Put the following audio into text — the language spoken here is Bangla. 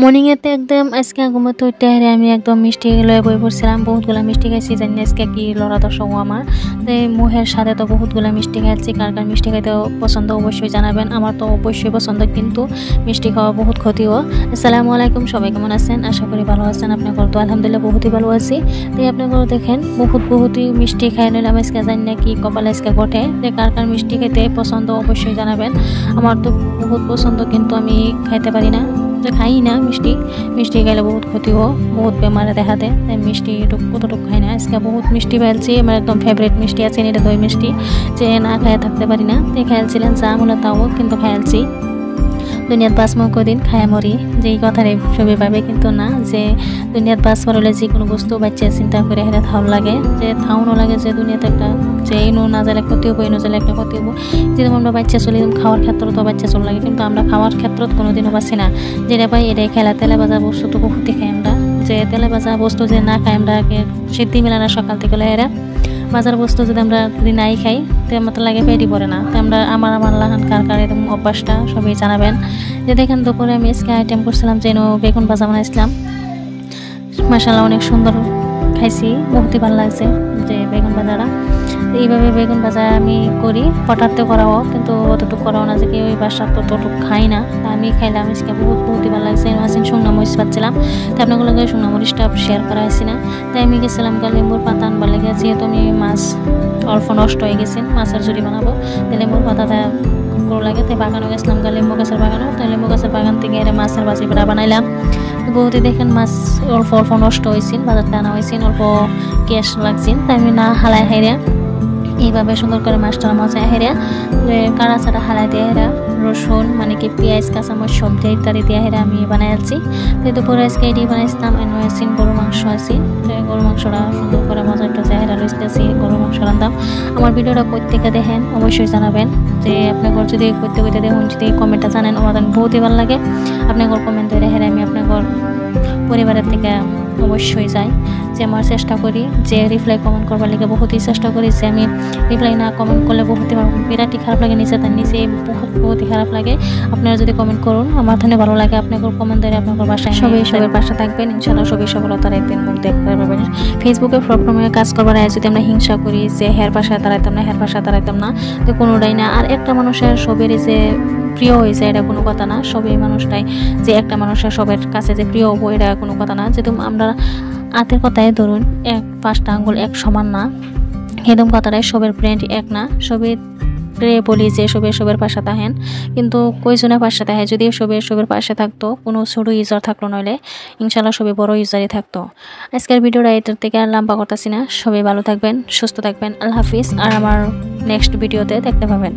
মর্নিং এতে একদম আজকে ঘুমাতে উঠতে হারে আমি একদম মিষ্টি লয়ে বই পড়ছিলাম। বহুতগুলো মিষ্টি খাইছি, জানি আজকে কি লড়া দর্শক আমার। তো এই মুহের সাথে তো বহুতগুলো মিষ্টি খাইছি। কার কার মিষ্টি খাইতে পছন্দ অবশ্যই জানাবেন। আমার তো অবশ্যই পছন্দ, কিন্তু মিষ্টি খাওয়া বহুত ক্ষতিও। আসসালামু আলাইকুম, সবাই কেমন আছেন? আশা করি ভালো আছেন। আপনার তো আলহামদুলিল্লাহ বহুতই ভালো আছি। তো আপনার দেখেন বহুতই মিষ্টি খাই নিলাম আজকে, জানি না কি কপালে আজকে ঘটে। যে কার কার মিষ্টি খাইতে পছন্দ অবশ্যই জানাবেন। আমার তো বহুত পছন্দ, কিন্তু আমি খাইতে পারি না, খাই না মিষ্টি খাইলে বহুত ক্ষতিও, বহুত বেমারে দেখা দেয়। তাই মিষ্টি কতটুকু খাই না। আজকে বহুত মিষ্টি খাইছি, আমার একদম ফেভারিট মিষ্টি আছে এটা দই মিষ্টি, যে না খাইয়া থাকতে পারি না। তাই খাইছিলেন চা মূলত তাও, কিন্তু খাইছি দুনিয়াত বাঁচমো কদিন খায় মরি, যেই কথারে সবই পাবে, কিন্তু না যে দুনিয়াত বাঁচবার হলে যে কোনো বস্তু বাচ্চা চিন্তা করে হেরে থাউন লাগে, যে থাউনও লাগে যে দুনিয়াতে একটা যে এনো না জালে ক্ষতি হবো, এনো জালে একটা ক্ষতি হবো। যেরকম আমরা বাচ্চা চলি খাওয়ার ক্ষেত্রে তো বাচ্চা চল লাগে, কিন্তু আমরা খাওয়ার ক্ষেত্রত কোনোদিনও পাচ্ছি না। যেটা পাই এটাই খেলা, তেলে ভাজা বস্তু তো ক্ষতি খাই আমরা, যে তেলে ভাজা বস্তু যে না খাই আমরা সিদ্ধি মেলা না সকাল থেকে হেরা বাজার বস্তু যদি আমরা যদি নাই খাই তো আমার তো লাগে পেটই পড়ে না। তো আমরা আমার লাহান কার এরকম অভ্যাসটা সবই জানাবেন। যে দেখেন দুপুরে আমি আজকে আইটেম করছিলাম, যেন বেগুন ভাজা বানাইছিলাম। মাশাআল্লাহ অনেক সুন্দর খাইছি, বহুতই ভালো লাগছে যে বেগুন ভাজাটা। এইভাবে বেগুন ভাজা আমি করি, হঠাৎ করাও, কিন্তু অতটুকু করাও না যে কি ওই বাসার ততটুকু খাই না। আমি খাইলাম আজকে বহুতই ভালো লাগছে। আমি শুকনো মরিচ পাচ্ছিলাম, তো আপনাগুলো শুকনো মরিচটা শেয়ার করা হয়েছি না। তাই আমি গেছিলাম লেবুর পাতা আনবার লেগে, যেহেতু আমি মাছ অল্প নষ্ট হয়ে গেছি, মাছের জুড়ি বানাবো, তাই লেবুর পাতাটা করে লাগে। তাই বাগানও গেছিলাম লেবু গাছের বাগানও, তাই লেবু গাছের বাগান থেকে মাছের বাজি পেটা বানাইলাম। বহুতই দেখেন মাছ অল্প নষ্ট হয়েছিল, বাজারটা আনা হয়েছিল, অল্প ক্যাশ লাগছিল। তাই আমি না হালাই হাইরা এইভাবে সুন্দর করে মাছটা মজা হেরা কাড়া ছাড়া হালাই দিয়ে হেরা রসুন মানে কি পেঁয়াজ কাঁচামরিচ সবজি ইত্যাদি দিয়ে হেরা আমি বানাইছি। তো দুপুরে আজকে এটি বানাইছিলাম। এনেছি গরু মাংস আছি, গরু মাংসটা সুন্দর করে মজা একটা চেহারা রয়েছে গরু মাংস রান্ধাম। আমার ভিডিওটা প্রত্যেকে দেখেন, অবশ্যই জানাবেন যে আপনার যদি প্রত্যেকে দেখুন, যদি কমেন্টটা জানেন আমার বহুতই ভালো লাগে। আপনার কমেন্ট ধরে হেরা আমি আপনার পরিবারের থেকে অবশ্যই যাই, যে আমার চেষ্টা করি যে রিপ্লাই কমেন্ট করবার লাগে, বহুতই চেষ্টা করি যে আমি রিপ্লাই না কমেন্ট করলে বহুতই বিরাটই খারাপ লাগে, তার নিচে বহুতই খারাপ লাগে। আপনারা যদি কমেন্ট করুন আমার ধরনের ভালো লাগে। আপনার কমেন্ট ধরে আপনার বাসায় সবের পাশে থাকবেন, ইনশাআল্লাহ সবই সফলতার একদিন মুখ দেখতে পারবেন। ফেসবুকে প্রবলেমে কাজ করবার আগে যদি আমরা হিংসা করি যে হের পাশে দাঁড়াইতাম না, তো কোনোটাই না। আর একটা মানুষের সবেরই যে প্রিয় হয়ে যায় এটা কোনো কথা না। সবই মানুষটাই যে একটা মানুষের সবের কাছে যে প্রিয় হবো এটা কোনো কথা না। যেহেতু আমরা হাতের কথায় ধরুন পাঁচটা আঙ্গুল এক সমান না, এরকম কথাটাই সবের ব্রেন্ড এক না। সবে বলি যে সবের পাশে থাকেন, কিন্তু কয়জনের পাশে থাকে। যদি সবের পাশে থাকতো, কোনো ছোটো ইউজার থাকলো, নইলে ইনশাল্লাহ সবে বড় ইউজারই থাকতো। আজকের ভিডিওটা এটার থেকে আর লম্বা করতেছি না। সবাই ভালো থাকবেন, সুস্থ থাকবেন, আল্লাহ হাফিজ। আর আমার নেক্সট ভিডিওতে দেখতে পাবেন।